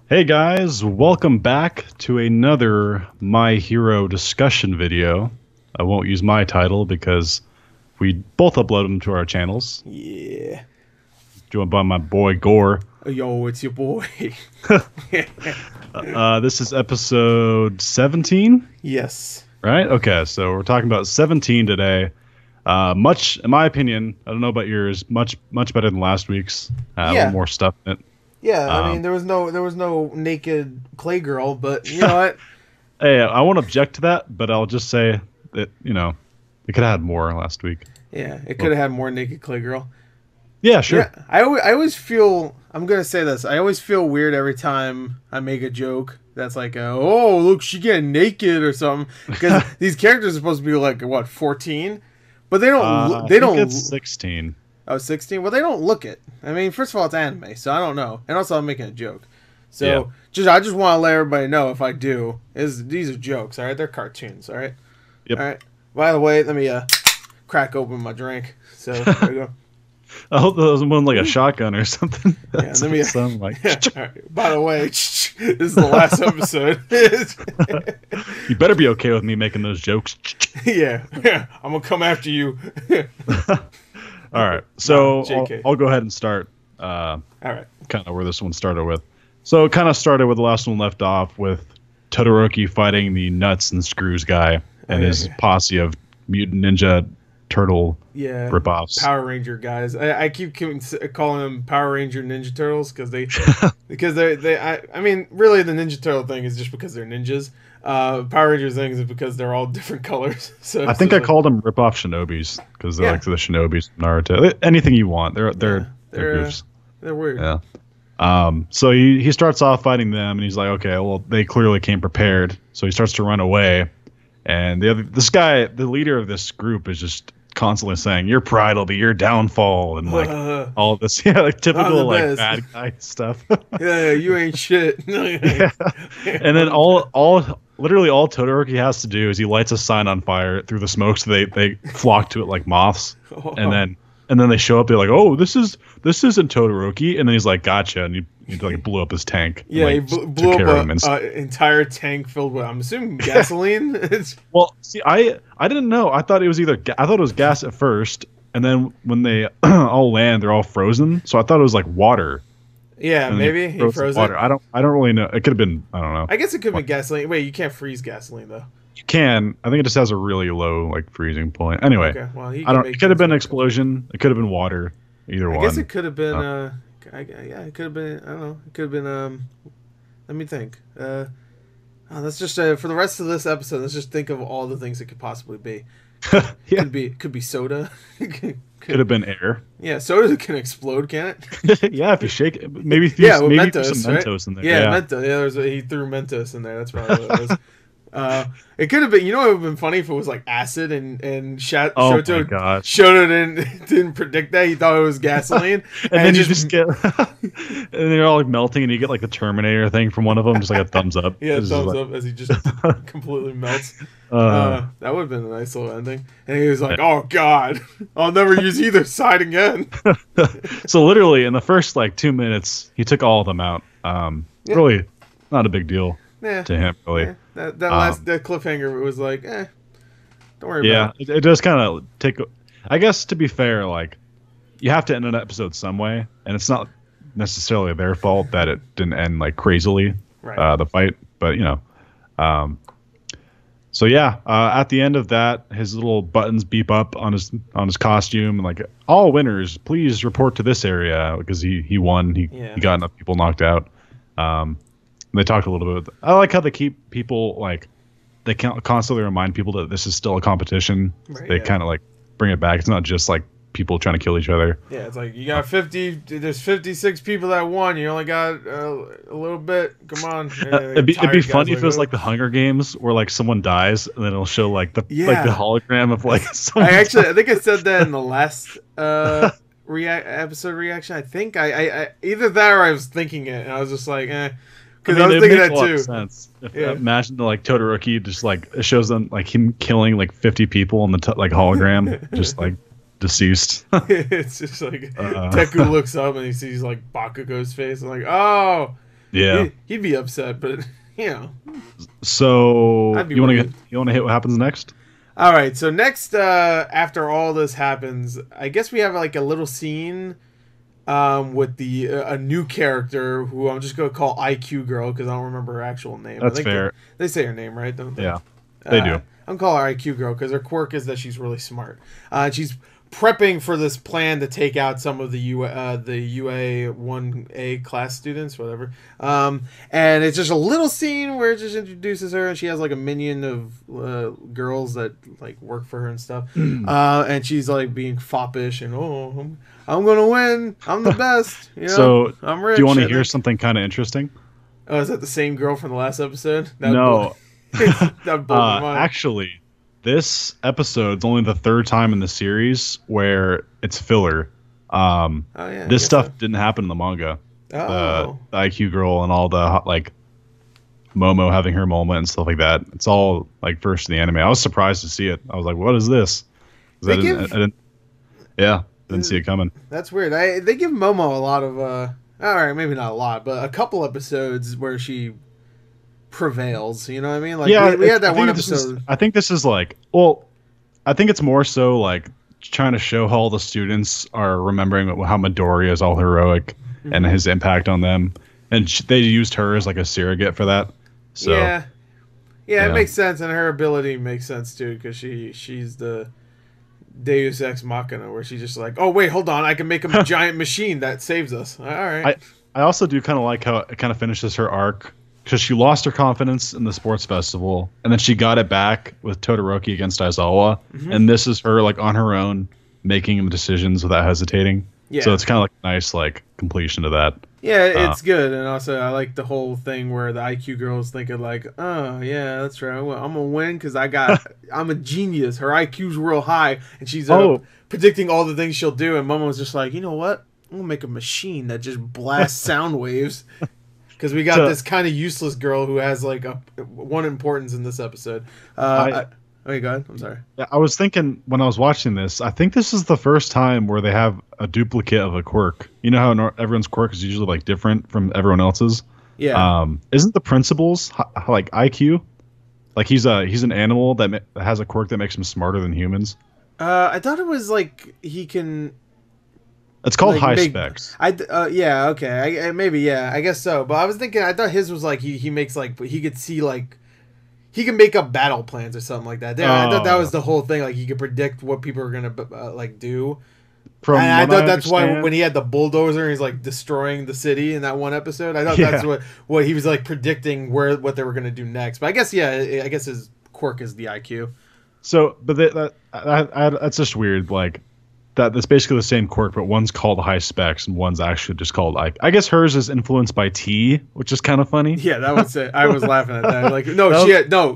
Hey guys, welcome back to another My Hero discussion video. I won't use my title because we both upload them to our channels. Yeah. Joined by my boy Gore. Yo, it's your boy. This is episode 17, Yes. right? Okay, so we're talking about 17 today. Much, in my opinion, I don't know about yours, much better than last week's. A little more stuff in it. Yeah, I mean there was no naked clay girl, but you know what? Hey, I won't object to that, but I'll just say that, it could have had more last week. Yeah, it could have had more naked clay girl. Yeah, sure. Yeah, I always feel, I'm gonna say this, I always feel weird every time I make a joke that's like, oh look, she getting naked or something, because these characters are supposed to be like what, 14, but they don't. They don't. It's 16. Oh, 16? Well, they don't look it. I mean, first of all, it's anime, so I don't know. And also, I'm making a joke. So, I just want to let everybody know, if I do, these are jokes, all right? They're cartoons, all right? Yep. All right. By the way, let me crack open my drink. So, there we go. I hope that was one like a shotgun or something. Yeah, let me. Sound like. Yeah, all right. By the way, this is the last episode. You better be okay with me making those jokes. Yeah, I'm gonna come after you. All right, so I'll go ahead and start. All right. Kind of where this one started with. So it kind of started where the last one left off with Todoroki fighting the nuts and screws guy and his posse of mutant ninja turtle ripoffs. Power Ranger guys. I keep calling them Power Ranger Ninja Turtles because I mean, really the Ninja Turtle thing is just because they're ninjas. Power Rangers thing is because they're all different colors. So I think I called them ripoff shinobis because they're like the shinobis from Naruto. Anything you want. They're goofs. They're weird. Yeah. So he starts off fighting them and he's like, okay, well they clearly came prepared. So he starts to run away, and this guy, the leader of this group, is just constantly saying, "Your pride will be your downfall," and like all this, like typical like bad guy stuff. Yeah, you ain't shit. Yeah. And then literally all Todoroki has to do is he lights a sign on fire through the smoke, so they flock to it like moths, and then they show up. They're like, "Oh, this isn't Todoroki," and then he's like, "Gotcha," and he like blew up his tank. Yeah, and, like, he blew up an entire tank filled with, I'm assuming, gasoline. Well, see, I didn't know. I thought it was I thought it was gas at first, and then when they all land, they're all frozen. So I thought it was like water. Yeah, maybe he froze water. it. I don't really know. It could have been. I don't know. I guess it could have been gasoline. Wait, you can't freeze gasoline though. You can. I think it just has a really low like freezing point. Anyway, okay, well, I don't. It could have been an explosion. It could have been water. Either one. I guess it could have been. Yeah, it could have been. I don't know. It could have been. Let me think. Let's just for the rest of this episode, let's just think of all the things it could possibly be. Yeah. Could be soda. Could have been air. Yeah, soda can explode, can it? Yeah, if you shake it, maybe Mentos, some Mentos in there. Yeah, Mentos. Yeah, he threw Mentos in there. That's probably what it was. It could have been. You know, it would have been funny if it was like acid and Shoto didn't predict that. He thought it was gasoline, and then you just get, and they're all like melting, and you get like the Terminator thing from one of them, just like a thumbs up. Yeah, thumbs up as he just completely melts. That would have been a nice little ending. And he was like, "Oh God, I'll never use either side again." So literally, in the first like 2 minutes, he took all of them out. Really, not a big deal to him, really. Yeah. That cliffhanger was like, don't worry about it. Yeah, it does kind of take. I guess to be fair, like you have to end an episode some way, and it's not necessarily their fault that it didn't end like crazily, the fight. But so yeah, at the end of that, his little buttons beep up on his costume, and like all winners, please report to this area because he won. He got enough people knocked out. They talked a little bit. I like how they keep people like they can constantly remind people that this is still a competition. They kind of like bring it back. It's not just like people trying to kill each other. Yeah, it's like you got 50. There's 56 people that won. You only got a little bit. Come on. It'd be funny if it was like the Hunger Games, where like someone dies and then it'll show like the hologram of like. I think I said that in the last episode reaction. I think I either that or I was thinking it, and I was just like, eh. Because I was thinking that too. Sense. Imagine like Todoroki just like it shows them like him killing like 50 people on the like hologram, just like deceased. It's just like Deku looks up and he sees like Bakugo's face. I'm like, oh, Yeah. He'd be upset, but you know. So you want to hit what happens next? All right. So next, after all this happens, I guess we have like a little scene with the a new character who I'm just gonna call IQ Girl because I don't remember her actual name. That's I think fair. They say her name, right? Don't they? Yeah, they do. I'm calling her IQ Girl because her quirk is that she's really smart. She's prepping for this plan to take out some of the UA 1A class students, whatever. And it's just a little scene where it just introduces her, and she has like a minion of girls that like work for her and stuff. And she's like being foppish and I'm gonna win. I'm the best. You know, so I'm rich. Do you want to hear something kind of interesting? Oh, is that the same girl from the last episode? No. That blew my mind. Actually, this episode's only the third time in the series where it's filler. This stuff didn't happen in the manga. The IQ girl and all the like Momo having her moment and stuff like that. It's all like first in the anime. I was surprised to see it. I was like, "What is this?" I didn't see it coming. That's weird. They give Momo a lot of all right, maybe not a lot, but a couple episodes where she prevails. You know what I mean? Like we had that one episode. I think this is like, well, I think it's more so like trying to show how all the students are remembering how Midoriya is all heroic and his impact on them, and they used her as like a surrogate for that. So yeah, it makes sense, and her ability makes sense too because she's the Deus Ex Machina, where she's just like, oh wait, hold on, I can make a giant machine that saves us. All right. I also do kind of like how it kind of finishes her arc. Because she lost her confidence in the sports festival, and then she got it back with Todoroki against Aizawa, and this is her like on her own making the decisions without hesitating. Yeah. So it's kind of like a nice like completion to that. Yeah, it's good, and also I like the whole thing where the IQ girl is thinking like, oh yeah, that's right, I'm gonna win because I'm a genius. Her IQ's real high, and she's predicting all the things she'll do, and Momo's just like, you know what? I'm gonna make a machine that just blasts sound waves. Because we got this kind of useless girl who has like one importance in this episode. Okay, go ahead. I'm sorry. Yeah, I was thinking when I was watching this, I think this is the first time where they have a duplicate of a quirk. You know how everyone's quirk is usually like different from everyone else's. Yeah. Isn't the principal's like IQ? Like he's an animal that has a quirk that makes him smarter than humans. I thought it was like he can. It's called high specs. Yeah, okay. Maybe, I guess so. But I was thinking, I thought his was like he makes like he could see like he can make up battle plans or something like that. I thought that was the whole thing. Like he could predict what people are gonna like do. And I thought that's why when he had the bulldozer, he's like destroying the city in that one episode. I thought that's what he was like predicting what they were gonna do next. But I guess I guess his quirk is the IQ. So, but that's just weird. Like. That's basically the same quirk, but one's called high specs and one's actually just called I guess hers is influenced by tea, which is kind of funny. Yeah, that was it. I was laughing at that. Like,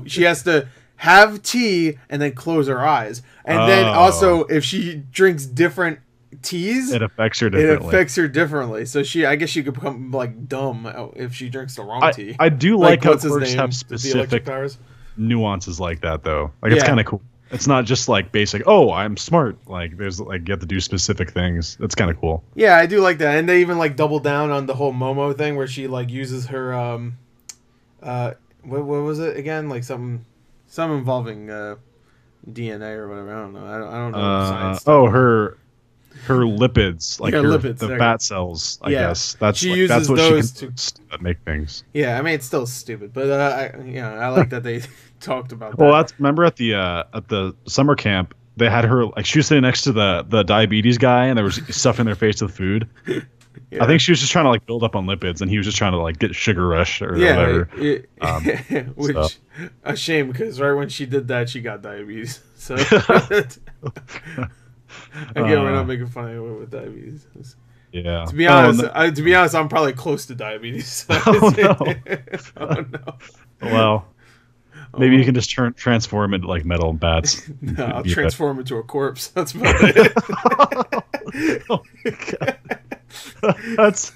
she has to have tea and then close her eyes, and then also if she drinks different teas, it affects her differently. So I guess she could become like dumb if she drinks the wrong tea. I do like how quirks have specific nuances like that, though. Like it's kind of cool. It's not just like basic, oh, I'm smart. Like there's like you have to do specific things. That's kind of cool. Yeah, I do like that. And they even like double down on the whole Momo thing where she like uses her what was it again? Like some involving DNA or whatever. I don't know. I don't know science stuff. Her lipids, like the fat cells, I guess. That's what those she can make things. Yeah, I mean it's still stupid, but I like that they talked about that. Well, remember at the summer camp they had her like she was sitting next to the diabetes guy and they were stuffing their face with food. Yeah. I think she was just trying to like build up on lipids and he was just trying to like get sugar rush or whatever. Which a shame because right when she did that she got diabetes. So again, we're not making fun of anyone with diabetes. Yeah. To be honest, I'm probably close to diabetes. So oh no. Well, maybe you can just transform into like metal bats. No, I'll transform into a corpse. That's about it. Oh my God. That's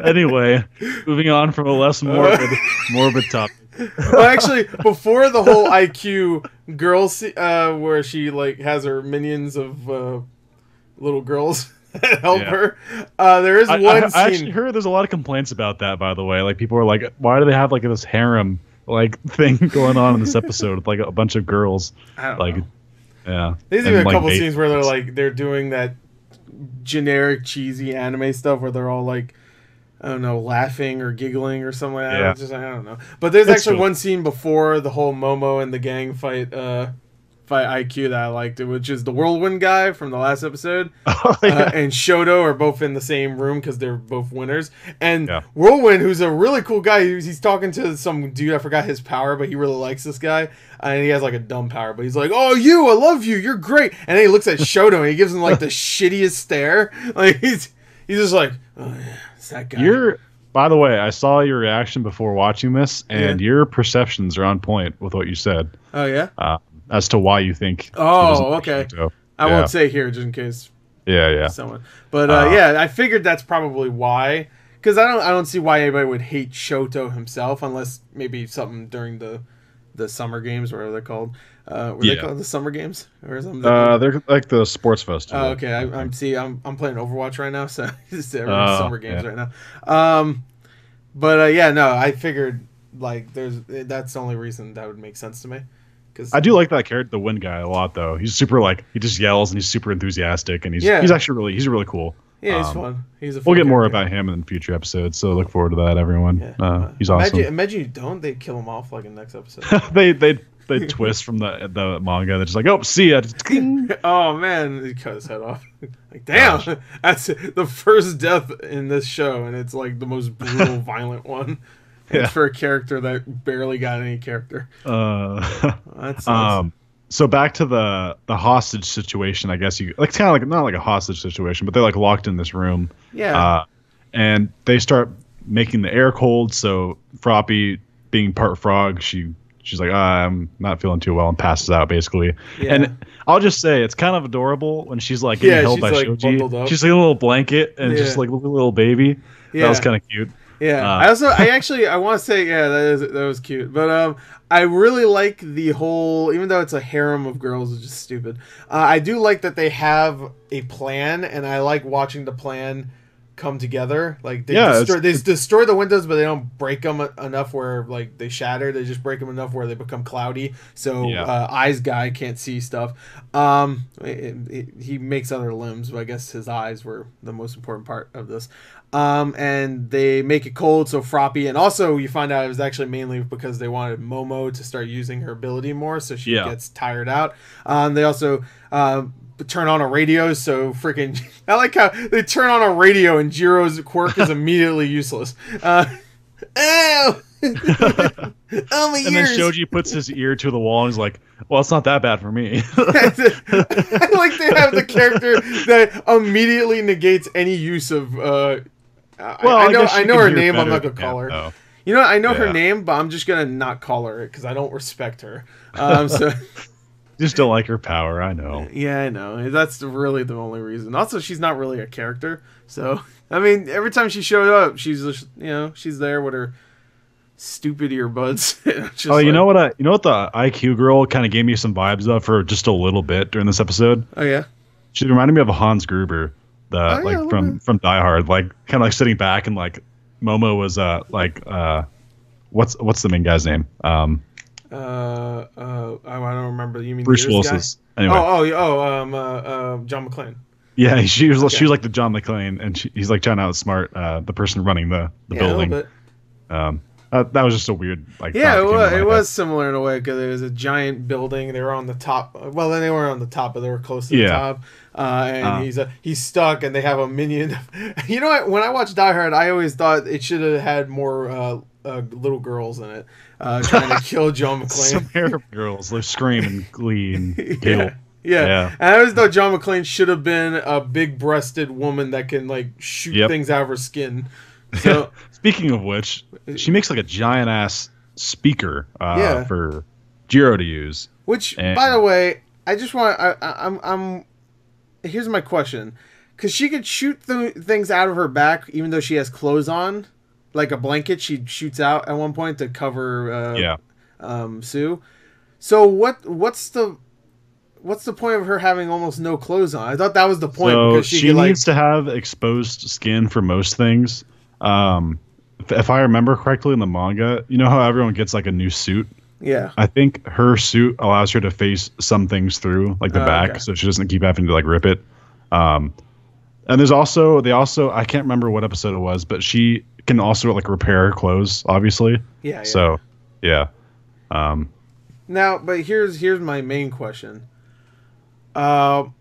anyway. Moving on from a less morbid topic. Well, actually, before the whole IQ girl, where she like has her minions of little girls help her. There is one scene. I actually heard there's a lot of complaints about that, by the way. Like, people are like, why do they have like this harem like thing going on in this episode with like a bunch of girls? I don't like, know. Yeah. There's even a couple scenes where they're doing that generic cheesy anime stuff where they're all like, I don't know, laughing or giggling or something like that. Yeah. It's just, I don't know. But there's actually one scene before the whole Momo and the gang fight IQ that I liked, which is the whirlwind guy from the last episode. Oh, yeah. And Shoto are both in the same room because they're both winners. And Whirlwind, who's a really cool guy, he's talking to some dude, I forgot his power, but he really likes this guy. And he has like a dumb power, but he's like, "Oh, I love you, you're great." And then he looks at Shoto and he gives him like the shittiest stare. Like he's just like, "Oh yeah, it's that guy." By the way, I saw your reaction before watching this, and your perceptions are on point with what you said. Oh yeah. As to why you think. Oh, okay. I won't say here just in case. Yeah. Someone, but I figured that's probably why. Because I don't see why anybody would hate Shoto himself, unless maybe something during the summer games, whatever they're called. Were they called the summer games or something? They're like the sports festival. Oh, okay. I'm playing Overwatch right now, so it's summer games right now. I figured like that's the only reason that would make sense to me. I do like that character, the Wind guy, a lot though. He's super he just yells and he's super enthusiastic, and he's actually really cool. Yeah, he's fun. We'll get more about him in future episodes, so look forward to that, everyone. Yeah. He's awesome. Imagine you don't, they kill him off like in the next episode. they twist from the manga. They're just like, oh, see ya. Oh man, he cut his head off. Like, damn, that's the first death in this show, and it's like the most brutal, violent one. For a character that barely got any character. That's so back to the hostage situation. I guess you like kind of like not like a hostage situation, but they're like locked in this room. Yeah. And they start making the air cold. So Froppy, being part frog, she's like, I'm not feeling too well, and passes out basically. Yeah. And I'll just say it's kind of adorable when she's like getting held by Shoji. She's like a little blanket and just like a little baby. Yeah. That was kind of cute. Yeah, I want to say, that was cute, but I really like the whole, even though it's a harem of girls, it's just stupid. I do like that they have a plan, and I like watching the plan come together. Like they destroy the windows, but they don't break them enough where like they shatter. They just break them enough where they become cloudy, so Eyes guy can't see stuff. He makes other limbs, but I guess his eyes were the most important part of this. And they make it cold, so Froppy, and also you find out it was actually mainly because they wanted Momo to start using her ability more, so she gets tired out. They also turn on a radio, so freaking I like how they turn on a radio and Jiro's quirk is immediately useless. Oh my ears. And then Shoji puts his ear to the wall and is like, well, it's not that bad for me. I like they have the character that immediately negates any use of I know her name. I'm not gonna call her. Though. You know, I know her name, but I'm just gonna not call her because I don't respect her. So just don't like her power. I know. Yeah, I know. That's really the only reason. Also, she's not really a character. So I mean, every time she showed up, she's just, she's there with her stupid earbuds. You know what the IQ girl kind of gave me some vibes of for just a little bit during this episode. Oh yeah. She reminded me of a Hans Gruber. From Die Hard, like kind of like sitting back, and like Momo was what's the main guy's name? I don't remember. You mean Bruce Willis's? Anyway. John McClane. Yeah, she was like the John McClane, and he's like trying to outsmart the person running the building. That was just a weird it was similar in a way because it was a giant building. They were on the top. Well, then they weren't on the top, but they were close to the top. He's stuck, and they have a minion. You know what? When I watched Die Hard, I always thought it should have had more little girls in it trying to kill John McClane. Some Arab girls, they scream and glee and giggle. Yeah. And I always thought John McClane should have been a big-breasted woman that can like shoot things out of her skin. So speaking of which, she makes like a giant ass speaker for Jiro to use. Which, by the way, I just want I'm here's my question, because she could shoot things out of her back even though she has clothes on, like a blanket. She shoots out at one point to cover Sue. So what's the what's the point of her having almost no clothes on? I thought that was the point So because she needs to have exposed skin for most things. If I remember correctly in the manga, you know how everyone gets like a new suit? Yeah. I think her suit allows her to face some things through, like the back, okay. so she doesn't keep having to like rip it. And they also I can't remember what episode it was, but she can also like repair her clothes, obviously. Yeah. So, yeah. Now, but here's my main question. It's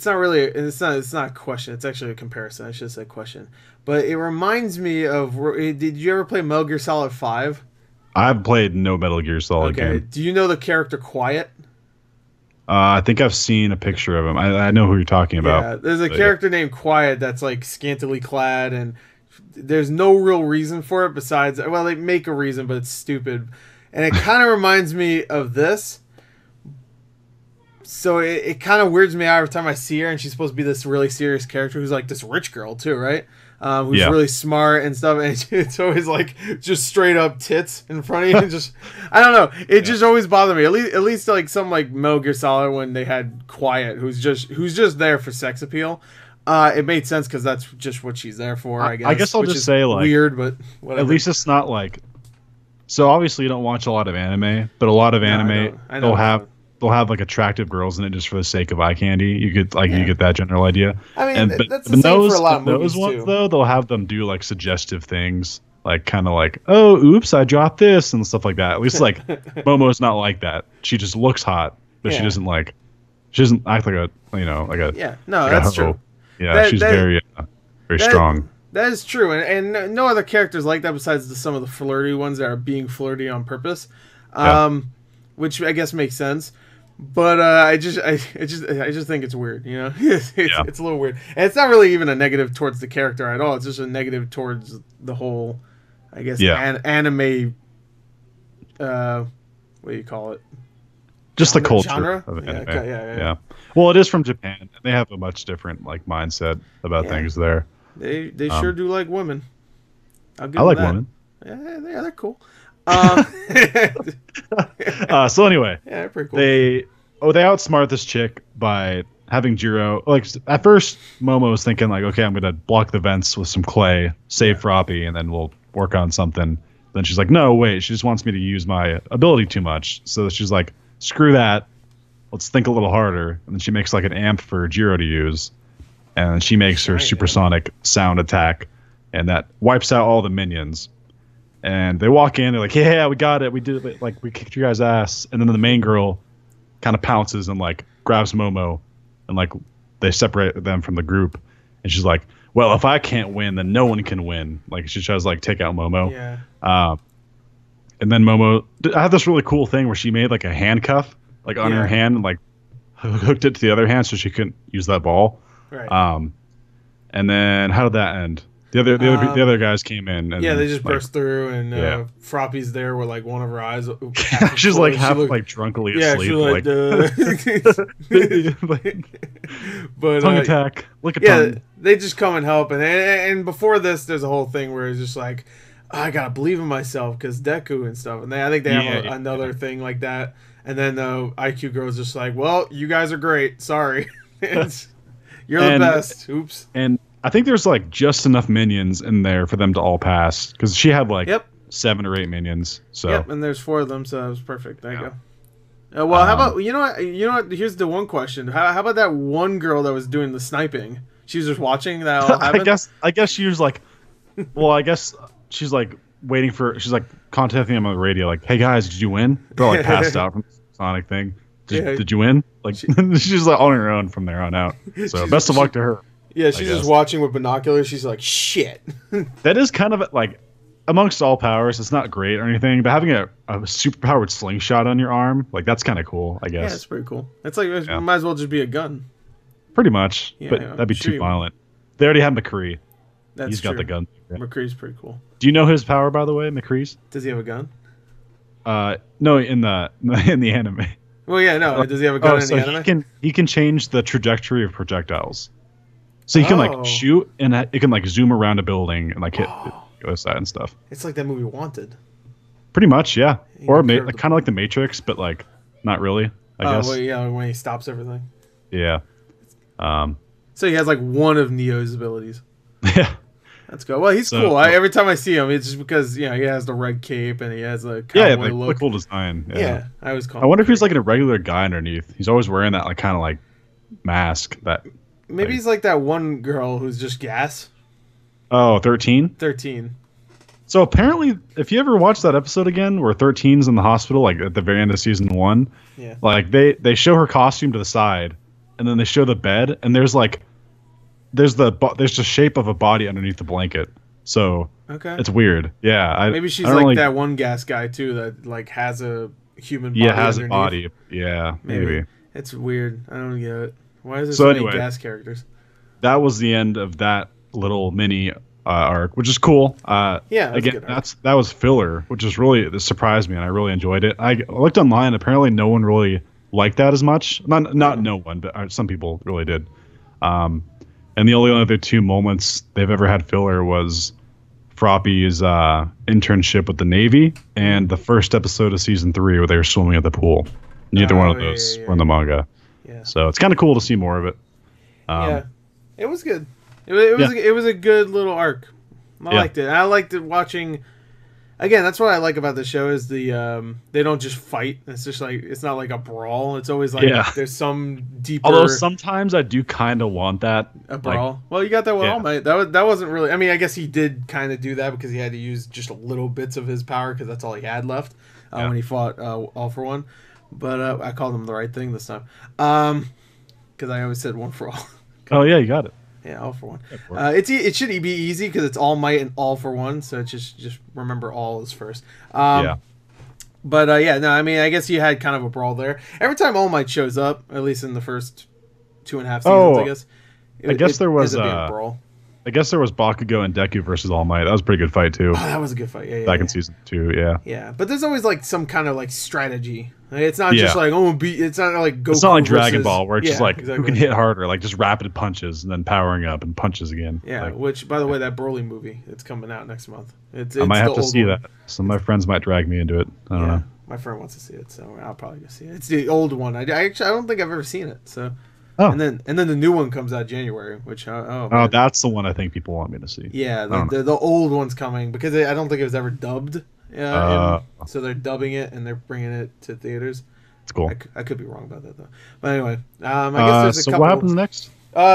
not really it's not a question. It's actually a comparison. I should say question. But it reminds me of. Did you ever play Metal Gear Solid 5? I've played no Metal Gear Solid game. Do you know the character Quiet? I think I've seen a picture of him. I know who you're talking about. Yeah, there's a character named Quiet that's like scantily clad, and there's no real reason for it besides, well, they make a reason, but it's stupid. And it kind of reminds me of this. So it kind of weirds me out every time I see her, and she's supposed to be this really serious character who's like this rich girl too, right? Who's really smart and stuff, and it's always like just straight up tits in front of you. And just I don't know, it just always bothered me. At least like some like Metal Gear Solid when they had Quiet, who's just there for sex appeal. It made sense because that's just what she's there for. I guess I'll just say like weird, but whatever. At least it's not like. So obviously you don't watch a lot of anime, but a lot of anime they'll have like attractive girls in it just for the sake of eye candy. You get that general idea. I mean, that's the same for a lot of movies ones, though, they'll have them do like suggestive things, like kind of like, oh, oops, I dropped this and stuff like that. At least like Momo's not like that. She just looks hot, but she doesn't act like a that's true. Yeah, she's very strong. That is true, and no other characters like that besides some of the flirty ones that are being flirty on purpose, which I guess makes sense. But I just think it's weird, you know. It's a little weird, and it's not really even a negative towards the character at all. It's just a negative towards the whole, I guess, anime. What do you call it? Just the culture genre of anime. Yeah. Well, it is from Japan. They have a much different like mindset about things there. They sure do like women. I like women. Yeah, they're cool. So anyway, they're pretty cool. They outsmart this chick by having Jiro. Like at first, Momo was thinking like, okay, I'm gonna block the vents with some clay, save Froppy, and then we'll work on something. Then she's like, no, wait, she just wants me to use my ability too much. So she's like, screw that. Let's think a little harder. And then she makes like an amp for Jiro to use, and she makes her supersonic sound attack, and that wipes out all the minions. And they walk in, they're like, yeah, we got it. We did it. Like, we kicked your guys' ass. And then the main girl kind of pounces and, like, grabs Momo. And, like, they separate them from the group. And she's like, well, if I can't win, then no one can win. Like, she tries to, like, take out Momo. Yeah. And then Momo... I had this really cool thing where she made, like, a handcuff, like, on her hand. And, like, hooked it to the other hand so she couldn't use that ball. Right. And then how did that end? The other guys came in. And, they just burst through, and Froppy's there with like one of her eyes. She's like like drunkily asleep. But tongue attack. Look at tongue. They just come and help, and before this, there's a whole thing where it's just like, I gotta believe in myself because Deku and stuff, and I think they have another thing like that. And then the IQ girl's just like, well, you guys are great. Sorry, you're the best. Oops. And I think there's like just enough minions in there for them to all pass because she had like 7 or 8 minions. So and there's 4 of them, so it was perfect. There you go. Well, how about you know what? Here's the one question. How about that one girl that was doing the sniping? She was just watching that all happen. I guess she was like, well, I guess she's like waiting for. She's like contacting them on the radio, like, hey guys, did you win? They're like passed out from the Sonic thing. Did you win? Like she's like on her own from there on out. So best of luck to her. Yeah, she's just watching with binoculars. She's like, shit. That is kind of like, amongst all powers, it's not great or anything, but having a superpowered slingshot on your arm, like, that's kind of cool, I guess. Yeah, it's pretty cool. It's like, it might as well just be a gun. Pretty much, but that'd be too violent. They already have McCree. He's got the gun. Yeah. McCree's pretty cool. Do you know his power, by the way, McCree's? Does he have a gun? No, in the anime. Well, yeah, no. Does he have a gun in the anime? He can change the trajectory of projectiles. So he can like shoot, and it can like zoom around a building and like hit the other side and stuff. It's like that movie Wanted. Pretty much, yeah. Or kind of like the Matrix, but like not really. I guess. Well, yeah, when he stops everything. Yeah. So he has like one of Neo's abilities. Yeah. That's cool. Well, he's cool. Every time I see him, it's just because he has the red cape and he has a cowboy look. Cool design. Yeah, I always call. I wonder if he's like a regular guy underneath. He's always wearing that like kind of like mask. That maybe he's like that one girl who's just gas. Oh, 13? 13. So apparently, if you ever watch that episode again, where 13's in the hospital, like at the very end of season 1, like they show her costume to the side, and then they show the bed, and there's the shape of a body underneath the blanket. So it's weird. Yeah, maybe she's like that one gas guy too that like has a human body. Yeah, has underneath. A body. Yeah, maybe. It's weird. I don't get it. Why is there so many gas characters? That was the end of that little mini arc, which is cool. Again, that was filler, which is really surprised me, and I really enjoyed it. I looked online. Apparently, no one really liked that as much. Not no one, but some people really did. And the only other 2 moments they've ever had filler was Froppy's internship with the Navy and the first episode of season 3 where they were swimming at the pool. Neither one of those were in the manga. Yeah. So it's kind of cool to see more of it. It was good. It was a good little arc. I liked it. I liked it watching. Again, that's what I like about the show is the they don't just fight. It's just like it's not like a brawl. It's always like there's some deeper. Although sometimes I do kind of want that a brawl. Like, well, you got that with All Might. That wasn't really. I mean, I guess he did kind of do that because he had to use just little bits of his power because that's all he had left when he fought All for One. But I called him the right thing this time because I always said One for All. Oh yeah, you got it. Yeah, All for One. It should be easy because it's All Might and All for One, so it's just remember All is first. But I mean, I guess you had kind of a brawl there. Every time All Might shows up, at least in the first 2.5 seasons, I guess there was a brawl. I guess there was Bakugo and Deku versus All Might. That was a pretty good fight too. Oh, that was a good fight. Yeah, back in season 2. Yeah. Yeah, but there's always like some kind of like strategy. Like, it's not just like it's not like Goku. It's not like Dragon Ball where it's just like exactly. who can hit harder, like just rapid punches and then powering up and punches again. Yeah, like, which by the way, that Broly movie, it's coming out next month. I might have to see that. Some of my friends might drag me into it. I don't know. My friend wants to see it, so I'll probably go see it. It's the old one. I don't think I've ever seen it. So. Oh. And then the new one comes out January, which that's the one I think people want me to see. Yeah, the old one's coming because I don't think it was ever dubbed. So they're dubbing it and they're bringing it to theaters. It's cool. I could be wrong about that though. But anyway, I guess there's a couple. So what happens next?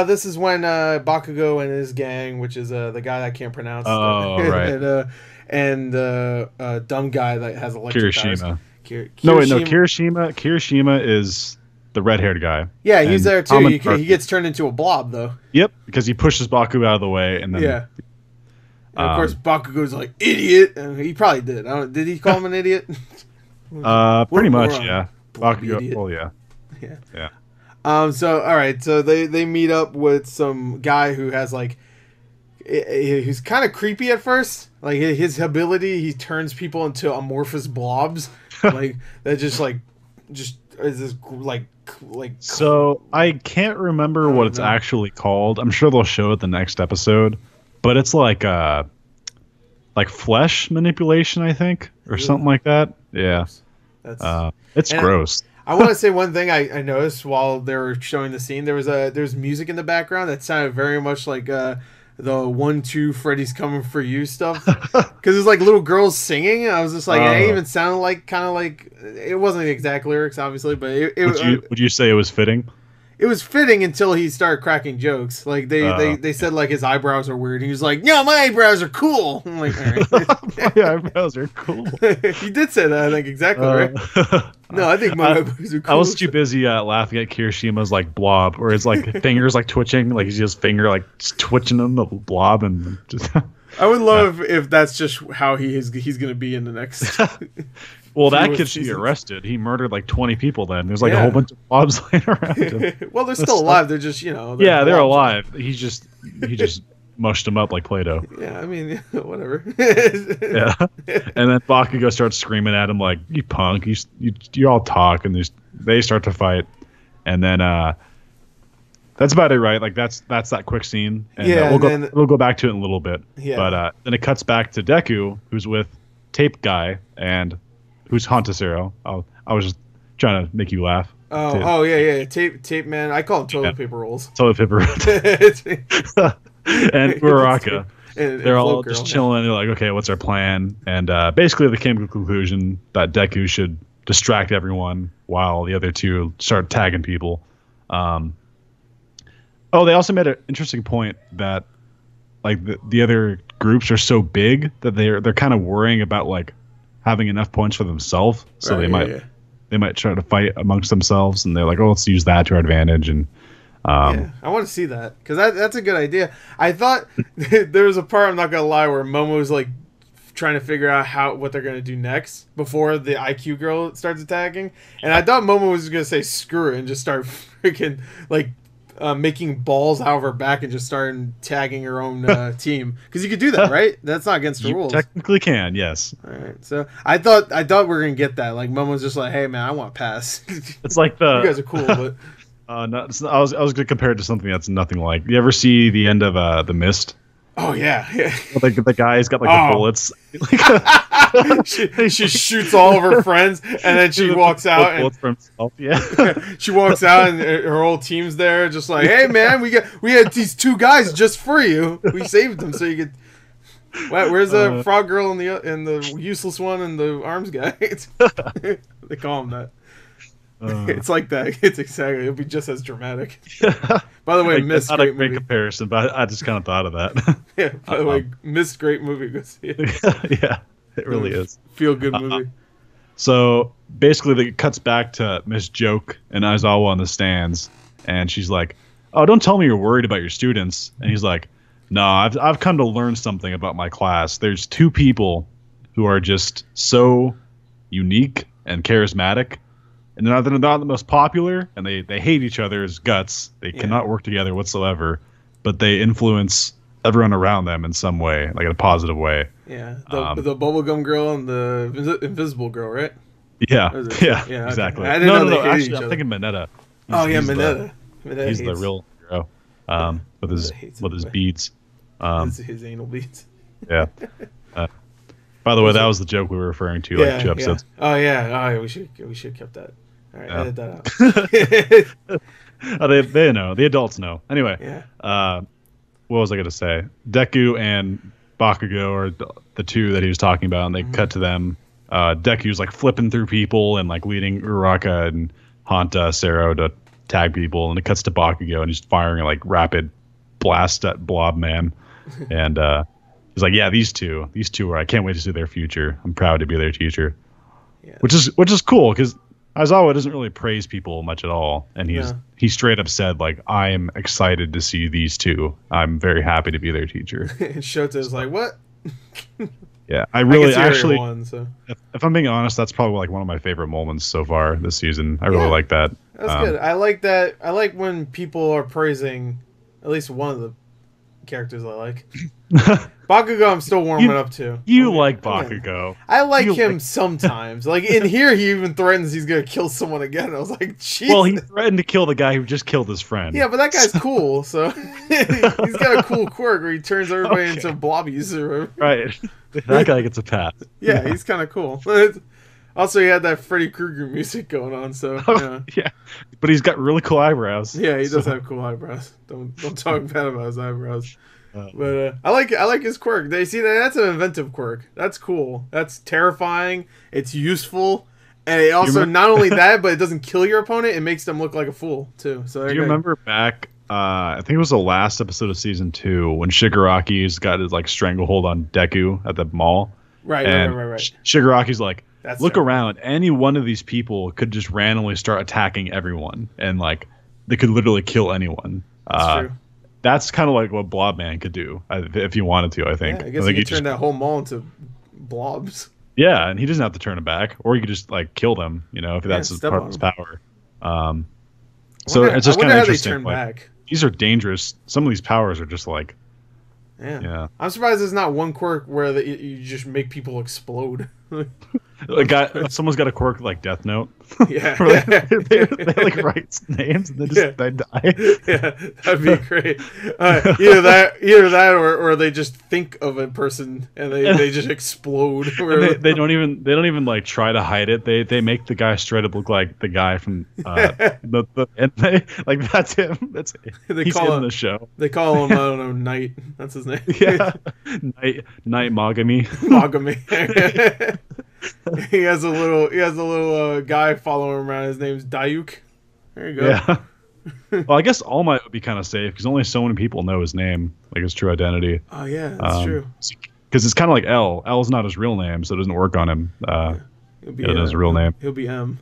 This is when Bakugo and his gang, which is the guy that I can't pronounce. Oh, right. and dumb guy that has electric Kirishima. Kirishima. Kirishima is the red-haired guy. Yeah, he's there too. He gets turned into a blob though. Yep, because he pushes Baku out of the way, and then and of course Bakugo's like idiot, and he probably did. Did he call him an idiot? Pretty much, yeah. Bakugo. Well, yeah. So all right, so they meet up with some guy who has like, he's kind of creepy at first. Like his ability, he turns people into amorphous blobs, like that just is this like. So I can't remember what it's actually called. I'm sure they'll show it the next episode, but it's like flesh manipulation, I think, or something like that. Yeah, it's gross. I want to say one thing I noticed while they were showing the scene. There's music in the background that sounded very much like the 1-2 Freddy's Coming for You stuff, because it's like little girls singing, and I was just like, it even sounded like kind of like it wasn't the exact lyrics, obviously, but would you say it was fitting? It was fitting until he started cracking jokes. Like they said like his eyebrows are weird. He was like, "No, my eyebrows are cool." I'm like, all right. My eyebrows are cool. He did say that, I think, exactly right. No, I think my eyebrows are cool. I was too busy laughing at Kirishima's like blob, or his like fingers like twitching, like he's just finger like twitching on the blob, and just. I would love if that's just how he's going to be in the next. Well, that kid should be arrested. He murdered like 20 people then. There's like a whole bunch of blobs laying around him. Well, they're still alive. They're just, they're alive. He just mushed them up like Play-Doh. Yeah, I mean, whatever. Yeah. And then Bakugo starts screaming at him like, "You punk, you all talk," and they start to fight. And then that's about it, right? Like that's that quick scene. And we'll go back to it in a little bit. Yeah. But then it cuts back to Deku, who's with Tape Guy and who's Hantasero. I was just trying to make you laugh. Yeah. Tape man. I call them toilet paper rolls. Toilet paper rolls. And Uraraka. They're all just chilling. They're like, okay, what's our plan? And basically, they came to the conclusion that Deku should distract everyone while the other two start tagging people. They also made an interesting point that like the other groups are so big that they're kind of worrying about like having enough points for themselves, so they might try to fight amongst themselves, and they're like, oh, let's use that to our advantage. And I want to see that because that's a good idea. I thought there was a part, I'm not gonna lie, where Momo was like trying to figure out what they're gonna do next before the IQ girl starts attacking, and I thought Momo was gonna say screw it and just start freaking like making balls out of her back and just starting tagging her own team, because you could do that, right? That's not against the rules. Technically can, yes. All right, so I thought we were gonna get that. Like Momo's just like, hey man, I want to pass. It's like you guys are cool, but no, I was gonna compare it to something that's nothing like. You ever see the end of The Mist? Oh yeah. Like the guy's got like the bullets. she shoots all of her friends, and then she walks out and for himself. Yeah. She walks out and her whole team's there, just like, hey man, we had these two guys just for you. We saved them so you could. Where's the frog girl and the useless one and the arms guy? They call him that. It's like that. It's exactly. It'll be just as dramatic. By the way, Mist, not a great comparison, but I just kind of thought of that. Yeah. By the way, Mist, great movie. Go see it. Yeah, it really is. Feel good movie. So basically, it cuts back to Miss Joke and Aizawa on the stands, and she's like, "Oh, don't tell me you're worried about your students." And he's like, "No, I've come to learn something about my class. There's two people who are just so unique and charismatic." And they're not the most popular, and they hate each other's guts. They cannot work together whatsoever, but they influence everyone around them in some way, like in a positive way. Yeah, the bubblegum girl and the invisible girl, right? Yeah, exactly. Okay. I didn't know actually, I'm thinking Mineta. Mineta. He's the real hero, with his beads. His anal beads. Yeah. By the way, that was the joke we were referring to like 2 episodes. Yeah. Oh yeah, we should have kept that. All right, edit that out. They know. The adults know. Anyway, what was I going to say? Deku and Bakugo are the two that he was talking about, and they cut to them. Deku's like flipping through people and like leading Uraraka and Hanta Sero to tag people, and it cuts to Bakugo, and he's firing like rapid blast at Blob Man, and he's like, yeah, these two are. I can't wait to see their future. I'm proud to be their teacher. Yeah. Which is cool because Aizawa doesn't really praise people much at all, and he straight up said like, I am excited to see these two. I'm very happy to be their teacher. And Shota's like, what? Yeah, I really actually. If I'm being honest, that's probably like one of my favorite moments so far this season. I really like that. That's good. I like that. I like when people are praising at least one of the characters I like. Bakugo, I'm still warming up to. You like Bakugo. I like him sometimes. Like in here, he even threatens he's gonna kill someone again. I was like, Jesus. Well, he threatened to kill the guy who just killed his friend. Yeah, but that guy's cool. So he's got a cool quirk where he turns everybody into blobbies. Right. That guy gets a pass. Yeah, he's kind of cool. Also, he had that Freddy Krueger music going on. So yeah, but he's got really cool eyebrows. Yeah, he does have cool eyebrows. Don't talk bad about his eyebrows. But I like his quirk. They see that's an inventive quirk. That's cool. That's terrifying. It's useful, and it also not only that, but it doesn't kill your opponent. It makes them look like a fool too. So do you remember back? I think it was the last episode of season 2 when Shigaraki's got his like stranglehold on Deku at the mall. Right. Shigaraki's like, look around. Any one of these people could just randomly start attacking everyone, and like they could literally kill anyone. That's true. That's kind of like what Blob Man could do if he wanted to. I think. Yeah, I guess he could turn that whole mall into blobs. Yeah, and he doesn't have to turn it back, or he could just like kill them. You know, if that's part of his power. So it's just kind of interesting. Like, these are dangerous. Some of these powers are just like. Yeah. I'm surprised there's not one quirk where you just make people explode. A guy, someone's got a quirk like Death Note. Yeah. Where they like write names and they die. Yeah, that'd be great. Either that, or they just think of a person and they just explode. And they don't even like try to hide it. They make the guy straight up look like the guy from and they like that's him. He's in the show. They call him, I don't know, Knight. That's his name. Yeah, Knight Mogami. Mogami. He has a little guy following him around. His name's Dayuk. There you go. Yeah. Well, I guess All Might would be kind of safe because only so many people know his name, like his true identity. Oh yeah, that's true. Because it's kind of like L. L's not his real name, so it doesn't work on him. It is his real name. He'll be M.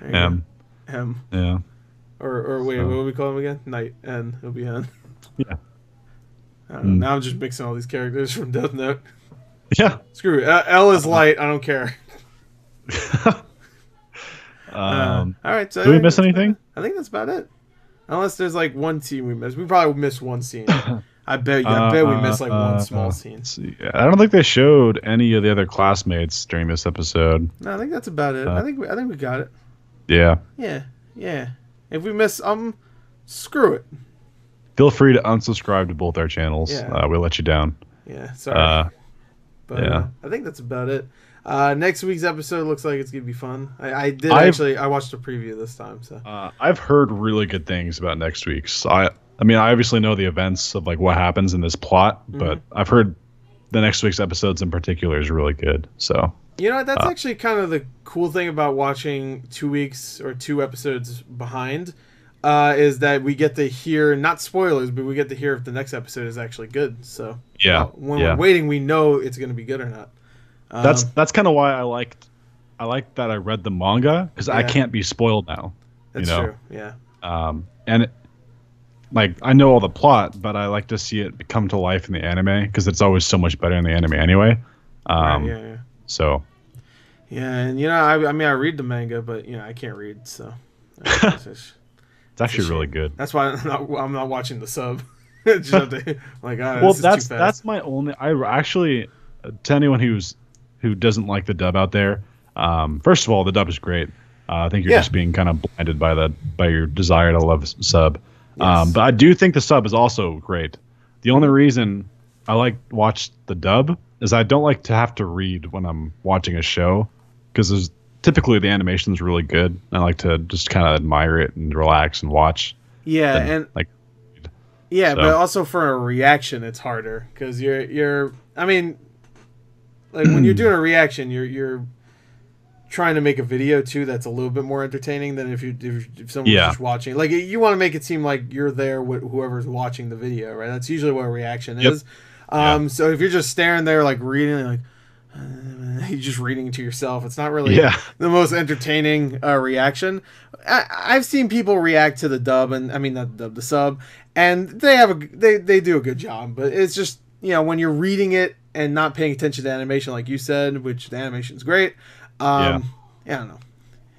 M. M. Yeah. Or wait, what do we call him again? Knight. N. He'll be N. Yeah. I don't know. Now I'm just mixing all these characters from Death Note. Yeah. Screw it. L is light. I don't care. All right. So do we miss anything? I think that's about it. Unless there's like one scene we missed. We probably missed one scene. I bet we missed like one small scene. I don't think they showed any of the other classmates during this episode. No, I think that's about it. I think we got it. Yeah. Yeah. If we miss screw it. Feel free to unsubscribe to both our channels. Yeah. We'll let you down. Yeah, sorry. But yeah. I think that's about it. Next week's episode looks like it's gonna be fun. I watched a preview this time. So I've heard really good things about next week's. I mean, I obviously know the events of like what happens in this plot, but I've heard the next week's episodes in particular is really good. So that's actually kind of the cool thing about watching 2 weeks or 2 episodes behind, is that we get to hear, not spoilers, but we get to hear if the next episode is actually good. So when we're waiting, we know it's going to be good or not. That's kind of why I like that I read the manga, because I can't be spoiled now. That's true. Yeah. And like I know all the plot, but I like to see it come to life in the anime because it's always so much better in the anime anyway. Yeah. So. Yeah, and I mean I read the manga, but I can't read, so. It's actually really good. That's why I'm not watching the sub. Just have to, well, that's my only. I actually, to anyone who doesn't like the dub out there, first of all, the dub is great. I think you're just being kind of blinded by your desire to love sub. Yes. But I do think the sub is also great. The only reason I watch the dub is I don't like to have to read when I'm watching a show, because typically the animation is really good. I like to just kind of admire it and relax and watch. Yeah, but also for a reaction, it's harder because you're. I mean, like when you're doing a reaction, you're trying to make a video too that's a little bit more entertaining than if someone's just watching. Like you want to make it seem like you're there with whoever's watching the video, right? That's usually what a reaction is. So if you're just staring there like reading, like. You're just reading to yourself. It's not really the most entertaining reaction. I've seen people react to the dub, and I mean not the dub, the sub, and they do a good job. But it's just when you're reading it and not paying attention to animation, like you said, which the animation's great. I don't know.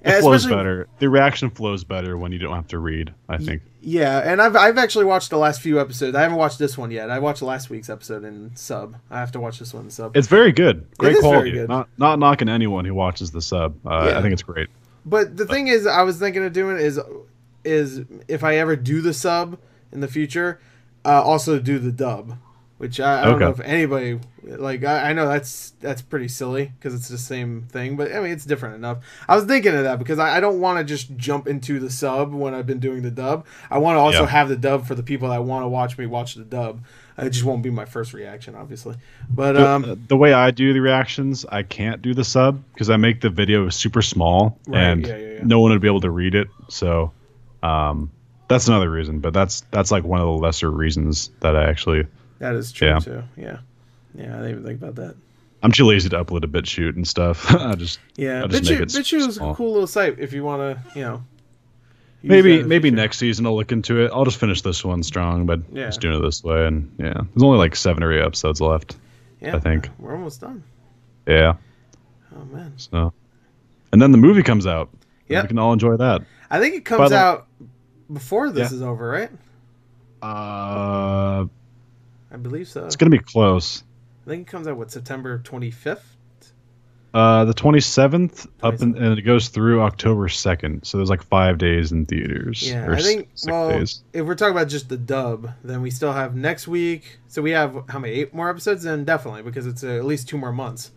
It flows better. The reaction flows better when you don't have to read, I think. Yeah, and I've actually watched the last few episodes. I haven't watched this one yet. I watched last week's episode in sub. I have to watch this one in sub. It's very good. Great quality. Very good. Not knocking anyone who watches the sub. I think it's great. But the thing is, I was thinking of doing is if I ever do the sub in the future, also do the dub. Which I don't know if anybody I know that's pretty silly because it's the same thing, but I mean it's different enough. I was thinking of that because I don't want to just jump into the sub when I've been doing the dub. I want to also have the dub for the people that want to watch me watch the dub. It just won't be my first reaction, obviously. But the way I do the reactions, I can't do the sub because I make the video super small and no one would be able to read it. So that's another reason, but that's like one of the lesser reasons that I actually. That is true too. Yeah, I didn't even think about that. I'm too lazy to upload a BitChute and stuff. BitChute is a cool little site if you want to, Maybe next season I'll look into it. I'll just finish this one strong, but just doing it this way. And there's only like 7 or 8 episodes left. Yeah, I think we're almost done. Yeah. Oh man. So, and then the movie comes out. Yeah, we can all enjoy that. I think it comes out before this is over, right? I believe so. It's gonna be close. I think it comes out September 25th. The 27th and it goes through October 2nd. So there's like 5 days in theaters. Yeah, or I think. six Well, days. if we're talking about just the dub, then we still have next week. So we have how many? 8 more episodes? Then definitely because it's at least 2 more months.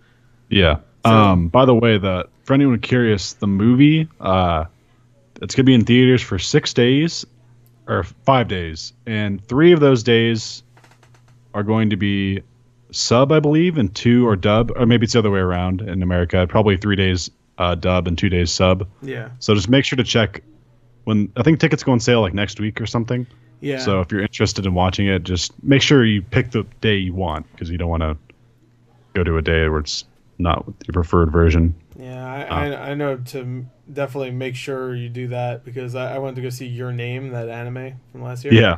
Yeah. So, By the way, for anyone curious, the movie it's gonna be in theaters for 6 days or 5 days, and 3 of those days are going to be sub, I believe, and 2 are dub, or maybe it's the other way around in America. Probably 3 days dub and 2 days sub. yeah. So just make sure to check when I think tickets go on sale like next week or something. Yeah. So if you're interested in watching it, just make sure you pick the day you want because you don't want to go to a day where it's not your preferred version. Yeah, I know to definitely make sure you do that because I wanted to go see Your Name, that anime from last year. Yeah.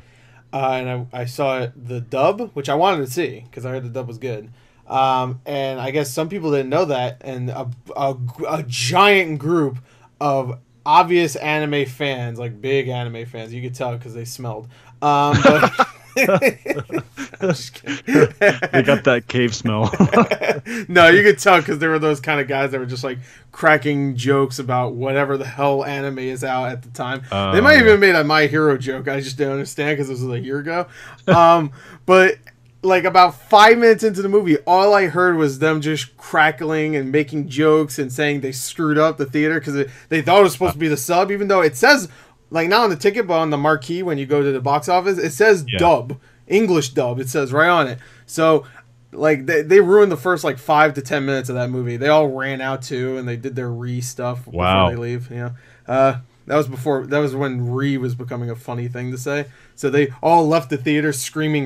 And I saw the dub, which I wanted to see because I heard the dub was good. And I guess some people didn't know that, and a giant group of obvious anime fans, like big anime fans, you could tell because they smelled. But I'm just kidding. They got that cave smell. No, you could tell because there were those kind of guys that were just like cracking jokes about whatever the hell anime is out at the time. They might even made a My Hero joke. I just didn't understand because it was a year ago. But like about 5 minutes into the movie, all I heard was them just crackling and making jokes and saying they screwed up the theater because they thought it was supposed to be the sub, even though it says, like, not on the ticket, but on the marquee when you go to the box office, it says dub, English dub. It says right on it. So, like, they ruined the first, like, 5 to 10 minutes of that movie. They all ran out, too, and they did their stuff before they leave, you know. That was when was becoming a funny thing to say. So they all left the theater screaming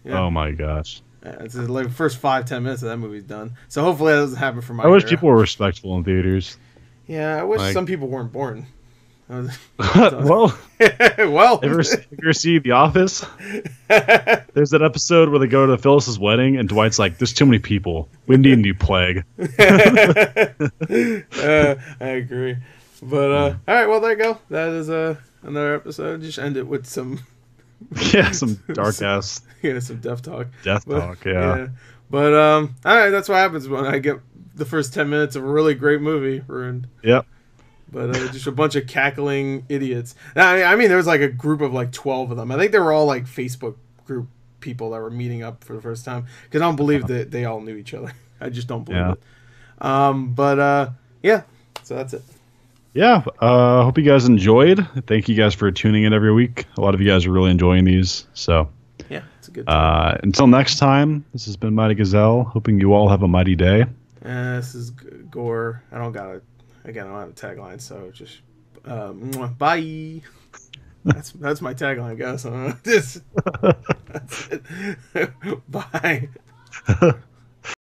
Yeah. Oh, my gosh. Yeah, it's like the first 5-10 minutes of that movie's done. So hopefully that doesn't happen for my I wish people were respectful in theaters. Yeah, I wish some people weren't born. Well, ever see The Office? There's that episode where they go to Phyllis's wedding, and Dwight's like, "There's too many people. We need a new plague." I agree. But all right, well, there you go. That is another episode. Just end it with some some dark ass some death talk. Yeah. But all right, that's what happens when I get the first 10 minutes of a really great movie ruined. Yep. But just a bunch of cackling idiots. I mean, there was like a group of like 12 of them. I think they were all like Facebook group people that were meeting up for the first time. Because I don't believe that they all knew each other. I just don't believe it. Yeah. So that's it. Yeah. Hope you guys enjoyed. Thank you guys for tuning in every week. A lot of you guys are really enjoying these. So yeah, it's a good time. Until next time, this has been Mighty Gazelle. Hoping you all have a mighty day. This is Gore. I don't have a tagline, so just bye. That's my tagline, guys. That's it. Bye.